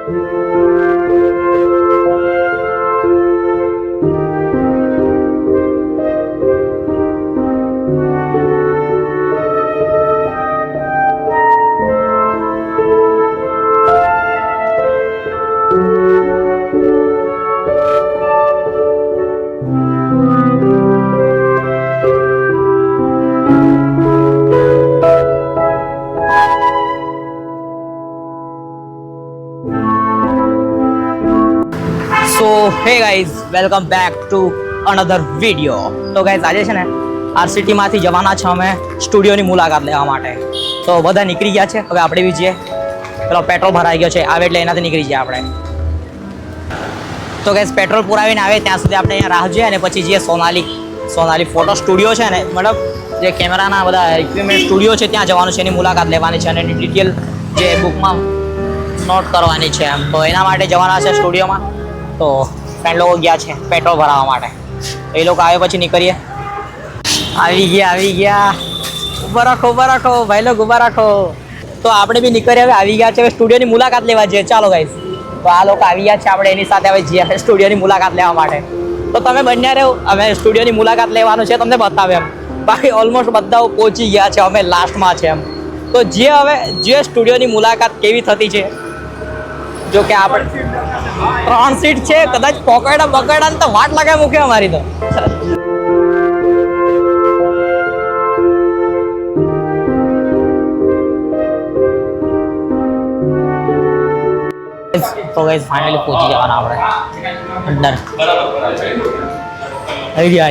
Hey guys welcome back to another video. તો guys આજે છે ને આરસીટીમાંથી જવાના છે અમે સ્ટુડિયોની મુલાકાત લેવા માટે. તો બધા નીકળી ગયા છે, હવે આપણે બી જઈએ. પેલો પેટ્રોલ ભરાઈ ગયો છે, આવે એટલે એનાથી નીકળી જઈએ આપણે. તો ગાઈઝ પેટ્રોલ પુરાવીને આવે ત્યાં સુધી આપણે અહીંયા રાહ જોઈએ અને પછી જઈએ સોનાલી ફોટો સ્ટુડિયો છે ને, મતલબ જે કેમેરાના બધા ઇક્વિપમેન્ટ સ્ટુડિયો છે ત્યાં જવાનું છે, એની મુલાકાત લેવાની છે અને એની ડિટેલ જે બુકમાં નોટ કરવાની છે એમ. તો એના માટે જવાના છે સ્ટુડિયોમાં. તો ફ્રેન્ડ લોકો ગયા છે પેટ્રોલ ભરાવવા માટે, એ લોકો આવે પછી નીકળીએ. આવી ગયા ઊભા રાખો ભાઈ લોકો ઊભા રાખો. તો આપણે બી નીકળીએ, હવે આવી ગયા છે, હવે સ્ટુડિયોની મુલાકાત લેવા જઈએ. ચાલો ગાઈસ, તો આ લોકો આવી ગયા છે, આપણે એની સાથે હવે જઈએ સ્ટુડિયોની મુલાકાત લેવા માટે. તો તમે બન્યા રહો, અમે સ્ટુડિયોની મુલાકાત લેવાનું છે તમને બતાવે એમ. બાકી ઓલમોસ્ટ બધા પહોંચી ગયા છે, અમે લાસ્ટમાં છે એમ. તો જે સ્ટુડિયોની મુલાકાત કેવી થતી છે, જો કે આપણે 3 સીટ છે, કદાચ પકડા ને તો વાટ લગાવી મૂકે અમારી. તો ગાઈસ ફાઇનલી પહોંચી જવાના આપણે અંદર. આવી ગયા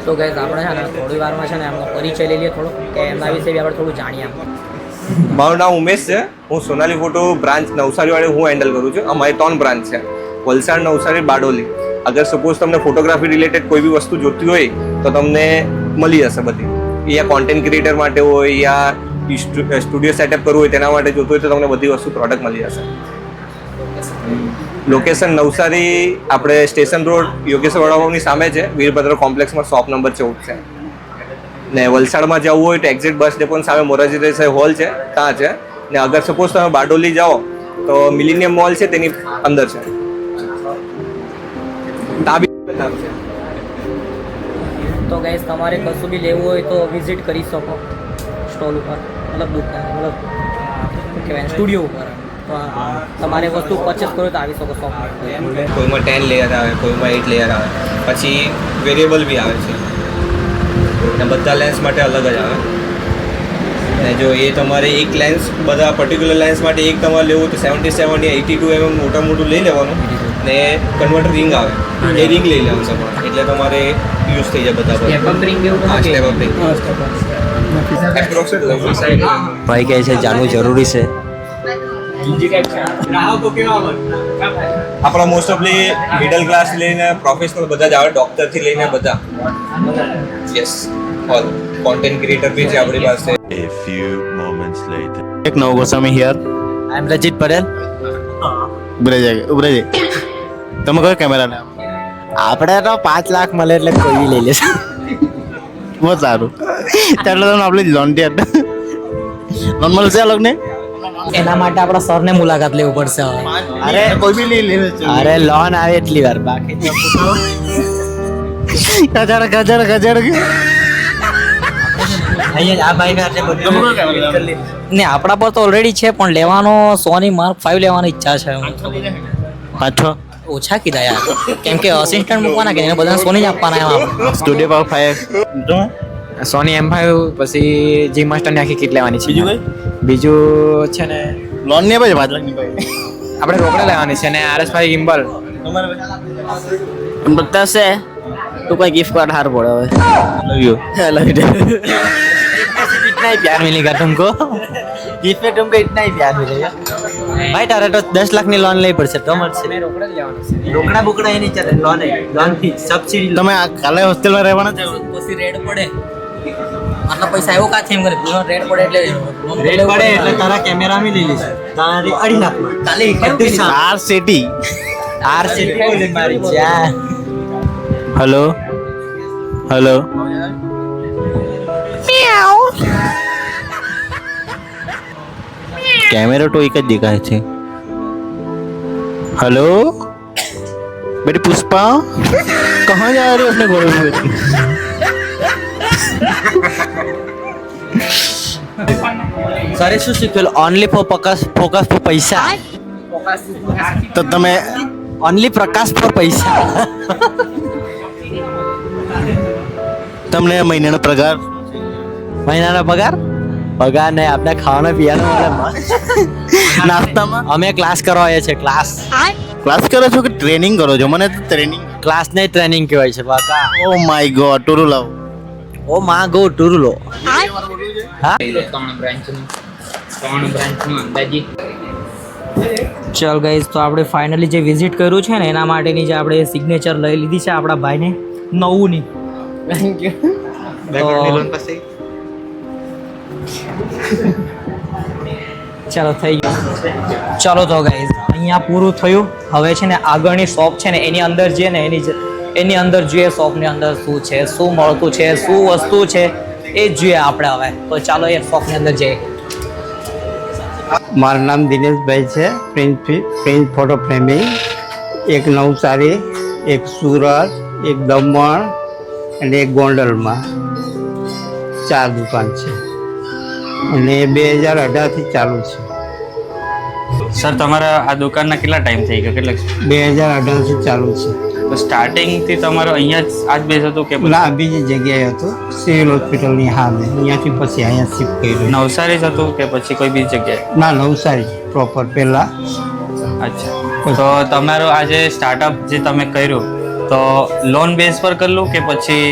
તો ગાઈસ આપણે છે ને થોડી વારમાં છે ને એમનો પરિચય લઈ લઈએ થોડો, કે એમના વિશે બી આપણે થોડું જાણીએ એમ. મારું નામ ઉમેશ છે. હું સોનાલી ફોટો બ્રાન્ચ નવસારીવાળી હું હેન્ડલ કરું છું. અમારી 3 બ્રાન્ચ છે, વલસાડ, નવસારી, બારડોલી. અગર સપોઝ તમને ફોટોગ્રાફી રિલેટેડ કોઈ બી વસ્તુ જોતી હોય તો તમને મળી જશે બધી. યા કોન્ટેન્ટ ક્રિએટર માટે હોય યા સ્ટુડિયો સેટઅપ કરવું હોય તેના માટે જોતું હોય તો તમને બધી વસ્તુ પ્રોડક્ટ મળી જશે. લોકેશન નવસારી, આપણે સ્ટેશન રોડ યોગેશ્વર વડાપાઉની સામે છે, વીરભદ્ર કોમ્પ્લેક્સમાં શોપ નંબર 14 છે. ને વલસાડમાં જવું હોય તો એક્ઝિટ બસ ડેપોની સામે મોરારજી દેસાઈ હોલ છે, ત્યાં છે. ને અગર સપોઝ તમે બારડોલી જાઓ તો મિલેનિયમ મોલ છે, તેની અંદર છે. તો ગાઈસ તમારે કશું બી લેવું હોય તો વિઝિટ કરી શકો સ્ટોલ ઉપર, મતલબ દુકાન, મતલબ શું કહેવાય સ્ટુડિયો ઉપર. તો તમારે વસ્તુ પરચેસ કરો તો આવી શકો શોપ. કોઈમાં 10 લેયર આવે, કોઈમાં 8 લેયર આવે, પછી વેરિયેબલ બી આવે છે. ને બધા લેન્સ માટે અલગ જ આવે. ને જો એ તમારે એક લેન્સ, બધા પર્ટિક્યુલર લેન્સ માટે એક તમારે લેવું તો 77 યા 82 મોટું લઈ લેવાનું. ને કન્વર્ટર રિંગ આવે, એ રિંગ લઈ લેવાનું તમારે, એટલે તમારે યુઝ થઈ જાય બધા. સ્ટેપ અપ રિંગ એવું ભાઈ કહે છે જાણવું જરૂરી છે. આપણા મોસ્ટ ઓફલી મિડલ ક્લાસ લઈને પ્રોફેશનલ બધા જ આવે, ડોક્ટરથી લઈને બધા. યસ, ઓલ કોન્ટેન્ટ ક્રિએટર બી છે આપણી પાસે. A few moments later. એક નવ ગોસ્વામી હિયર. આઈ એમ રજીત પટેલ. ઉભરે જાય તમે કયો કેમેરા લે? આપણે તો 5 લાખ મળે એટલે કોઈ બી લઈ લેશે. બહુ સારું. એટલે તમને આપણે લોન મળશે અલગ ને. એના માટે આપણા સરને મુલાકાત લેવું પડશે હવે. અરે કોઈ બી લઈ લે. અરે લોન આવે એટલી વાર, બાકી ગજર આ ભાઈ ને આપણા પર તો ઓલરેડી છે, પણ લેવાનો સોની માર્ક 5 લેવાની ઈચ્છા છે. પાછો ઓછા કીધા યાર, કેમ કે અસિસ્ટન્ટ મૂકવાના કે એને બધાને સોની જ આપવાના એમ. સ્ટુડિયો પાવર 5 સોની M5, પછી જી માસ્ટર ની આખી કિટ લેવાની છે. બીજું છે ને લોન નહીં ભાઈ, 5 લાખ નહીં ભાઈ, આપણે રોકડે લેવાની છે. ને RS5 gimbal બધા છે. તું કોઈ गिफ्ट कार्ड हार पड़ा है. लव यू इतना ही प्यार मिलेगा तुमको. गिफ्ट में तुमको इतना ही प्यार मिलेगा. ભાઈ તારે તો 10 લાખની લોન લેવી પડશે તો મળશે. રોકડા જ લેવાનો છે. રોકડા બોકડા એ નહીં ચાલે, લોન થી સબસિડી. તમે આ કાલે હોસ્ટેલમાં રહેવાના છો? પછી રેડ પડે આટલા પૈસા એવો કાથી એમ કરે રેડ પડે એટલે રેડ પડે એટલે તારા કેમેરામાં લઈ લેશે. તારી 2.5 લાખમાં કાલે આર સિટી મારી જાન. હેલો હેલો कैमरा तो एक જ દેખાય છે. हेलो बेटी पुष्पा कहाँ जा रहे हो अपने घोड़े पे? સરે શું શીખેલું? ઓનલી ફોર ફોકસ ફોર પૈસા. તો તમે ઓનલી પ્રકાશ પર પૈસા. તમને મહિનાનો પગાર પગાર નહીં, આપણે ખાવાનો પીવાનો મળે. નાસ્તામાં અમે ક્લાસ કરવા આવ્યા છે. ક્લાસ કરો છો કે ટ્રેનિંગ કરો છો? મને તો ટ્રેનિંગ ક્લાસ નહીં ટ્રેનિંગ કહેવાય છે બાકા. ઓ માય ગોડ ટુરુ લાવ. ઓ મા ગો ટુરુ લો. હા 3 બ્રાન્ચનું અંદાજી. ચાલ ગાઈઝ તો આપણે ફાઇનલી જે વિઝિટ કર્યું છે ને એના માટેની જે આપણે સિગ્નેચર લઈ લીધી છે આપણા ભાઈને નવુંની. Thank you. ચાલો થઈ ગયું. ચાલો તો ગાઈઝ અહીંયા પૂરું થયું. હવે છે ને આગળની શોપ છે ને એની અંદર જઈએ ને એની અંદર જોઈએ શોપની અંદર શું છે, શું મળતું છે, શું વસ્તુ છે એ જ જોઈએ આપણે હવે. તો ચાલો એ શોપની અંદર જઈએ. મારું નામ દિનેશભાઈ છે. પ્રિન્સ ફોટો ફ્રેમિંગ, એક નવસારી, એક સુરત, એક દમણ અને એક ગોંડલમાં 4 દુકાન છે અને 2018થી ચાલુ છે. સર તમારા આ દુકાનના કેટલા ટાઈમ થઈ ગયો? કેટલા 2018થી ચાલુ છે. તો સ્ટાર્ટિંગથી તમારો અહીંયા જ આ જ બેસ હતું કે ના, બીજી જગ્યાએ હતું, સિવિલ હોસ્પિટલની સામે. અહીંયાથી પછી અહીંયા શિફ્ટ કર્યું. નવસારી જ હતું કે પછી કોઈ બીજી જગ્યાએ? ના, નવસારી પ્રોપર પહેલાં. અચ્છા, તો તમારું આ જે સ્ટાર્ટઅપ જે તમે કર્યું તો લોન બેઝ પર કરેલું કે પછી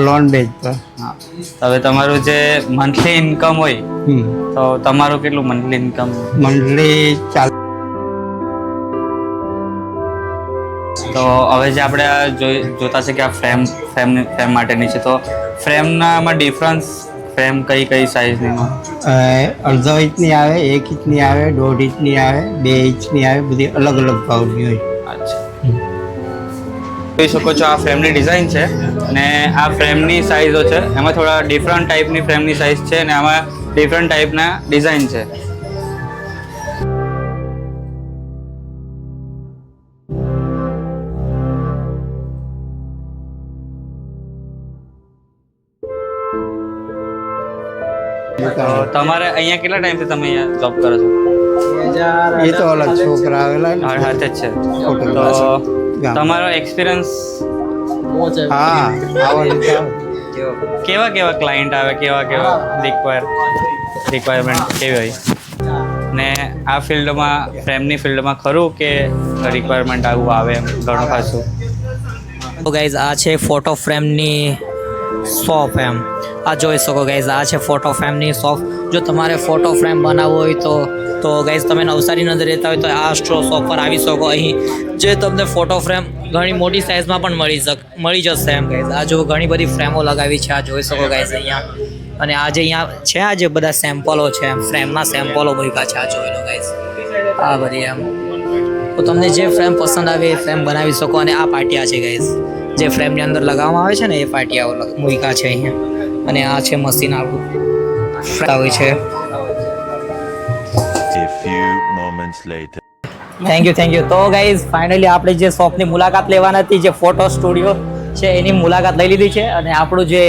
લોન બેઝ પર. હા, હવે તમારું જે મંથલી ઇન્કમ હોય તો તમારું કેટલું મંથલી ઇન્કમ? મંથલી 40. તો હવે જે આપણે આ જોતા છે કે આ ફ્રેમ માટેની છે, તો ફ્રેમનામાં ડિફરન્સ ફ્રેમ કઈ સાઇઝની? અડધો ઇંચની આવે, 1 ઇંચની આવે, 1.5 ઇંચની આવે, 2 ઇંચની આવે, બધી અલગ અલગ ભાવની હોય. અચ્છા, જોઈ શકો છો આ ફ્રેમની ડિઝાઇન છે અને આ ફ્રેમની સાઇઝો છે. એમાં થોડા ડિફરન્ટ ટાઈપની ફ્રેમની સાઇઝ છે અને આમાં ડિફરન્ટ ટાઈપના ડિઝાઇન છે. તો તમારે અહીંયા કેટલા ટાઈમથી તમે અહીંયા જોબ કરો છો? એ તો અલગ છોકરા આવેલા ને. હાથે જ છે. તો તમારો એક્સપિરિયન્સ હા, આવવાનું છે. કેવા ક્લાયન્ટ આવે, કેવા રિક્વાયરમેન્ટ કેવી હોય? ને આ ફિલ્ડમાં ફ્રેમની ફિલ્ડમાં ખરું કે રિક્વાયરમેન્ટ આવું આવે એમ ઘણું ખાસું? તો ગાઈઝ આ છે ફોટો ફ્રેમની શોપ. એમ આ જોઈ શકો ગાઈઝ, આ છે ફોટો ફ્રેમની શોપ. જો તમારે ફોટો ફ્રેમ બનાવવો હોય તો ગાઈઝ તમે નવસારીની અંદર રહેતા હોય તો આ શોપ પર આવી શકો. અહીં જે તમને ફોટો ફ્રેમ ઘણી મોટી સાઇઝમાં પણ મળી જશે એમ ગાઈઝ. આ જો ઘણી બધી ફ્રેમો લગાવી છે, આ જોઈ શકો ગાઈઝ અહીંયા. અને આ જે અહીંયા છે આ જે બધા સેમ્પલો છે ફ્રેમના સેમ્પલો મૂક્યા છે, આ જોઈ લો ગાઈઝ. આ બધી એમ તો તમને જે ફ્રેમ પસંદ આવે એ ફ્રેમ બનાવી શકો. અને આ પાટિયા છે ગાઈઝ, જે ફ્રેમની અંદર લગાવવામાં આવે છે ને એ પાટિયાઓ મૂક્યા છે અહીંયા. અને આ છે મશીન આપણું હોય છે. A few moments later. Thank you. તો ગાઈઝ ફાઇનલી આપણે જે શોપની મુલાકાત લેવાની હતી, જે ફોટો સ્ટુડિયો છે એની મુલાકાત લઈ લીધી છે. અને આપણું જે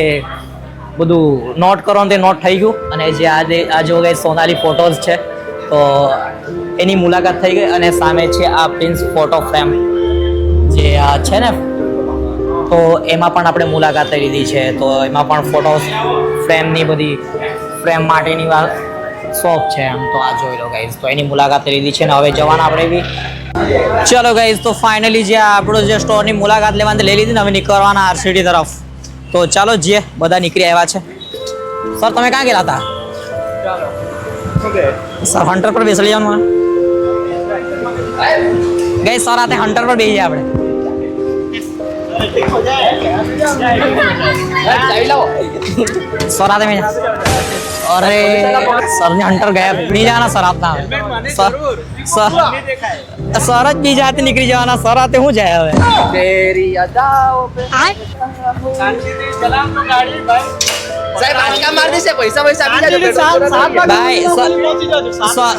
બધું નોટ કરવાનું તે નોટ થઈ ગયું. અને જે આ જો ગાઈઝ સોનાલી ફોટોઝ છે તો એની મુલાકાત થઈ ગઈ. અને સામે છે આ પ્રિન્સ ફોટો ફ્રેમ જે આ છે ને, તો એમાં પણ આપણે મુલાકાત લઈ લીધી છે. તો એમાં પણ ફોટો ફ્રેમની બધી ફ્રેમ માટેની શોપ છે એમ. તો આ જોઈ લો ગાઈઝ, તો એની મુલાકાત લીધી છે ને હવે જવાના આપણે બી. ચલો ગાઈઝ, તો ફાઇનલી જે આપણો જે સ્ટોરની મુલાકાત લેવાની લઈ લીધી ને, હવે નીકળવાના આરસીટી તરફ. તો ચાલો જઈએ, બધા નીકળી આવ્યા છે. સર તમે ક્યાં ગયેલા હતા? સર હન્ટર પર બેસી જવાનું. ગઈ સર આતે હન્ટર પર બેસી જાય આપણે सर आते में अरे सर ने हंटर गया नहीं जाना सर आपना सर सर सर જ બી જાતે નીકળી જવાના સર આતે હું જાય હવે તેરી અદાઓ पे શાંતિથી ચલાવ તો ગાડી ભાઈ સાહેબ આંચકા માર દેશે પૈસા આપી જાજો ભાઈ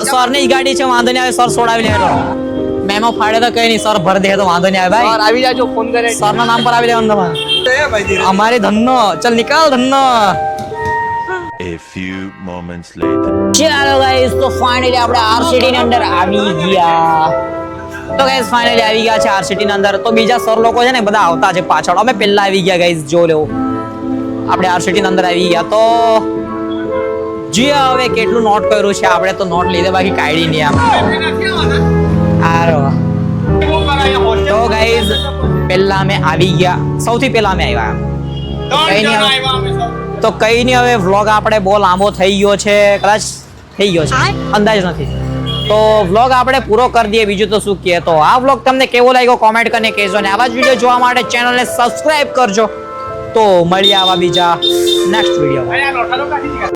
સર ને ઈ ગાડી છે વાંધો નહીં આવે સર છોડાવી લે મેમો ફાડે તો કઈ નહીં સર ભર દે તો વાંધો નહીં આવે ભાઈ સર આવી જાજો ફોન કરે સર ના નામ પર આવી લેવાનું તમારે અમારે ધન્નો ચલ નિકાલ ધન્નો A few moments later. ચાલો ગાઈસ તો ફાઇનલી આપણે આરસીટી ની અંદર આવી ગયા તો ગાઈસ ફાઇનલી આવી ગયા છે આરસીટી ની અંદર તો બીજા સર લોકો છે ને બધા આવતા છે પાછળ અમે પહેલા આવી ગયા ગાઈસ જો લો આપણે આરસીટી ની અંદર આવી ગયા તો જે હવે કેટલું નોટ કર્યું છે આપણે તો નોટ લીધે બાકી કાઢી નહીં આરો તો ગાઈસ પહેલા અમે આવી ગયા સૌથી પહેલા અમે આવ્યા કઈ નહીં તો કઈ નહીં હવે વ્લોગ આપણે બહુ લાંબો થઈ ગયો છે કદાચ થઈ ગયો છે અંદાજ નથી તો વ્લોગ આપણે પૂરો કરી દઈએ બીજું તો શું કહે તો આ વ્લોગ તમને કેવો લાગ્યો કોમેન્ટ કરીને કહેજો ને આવા જ વિડીયો જોવા માટે ચેનલને સબસ્ક્રાઇબ કરજો તો મળીએ આવા બીજા નેક્સ્ટ વિડીયો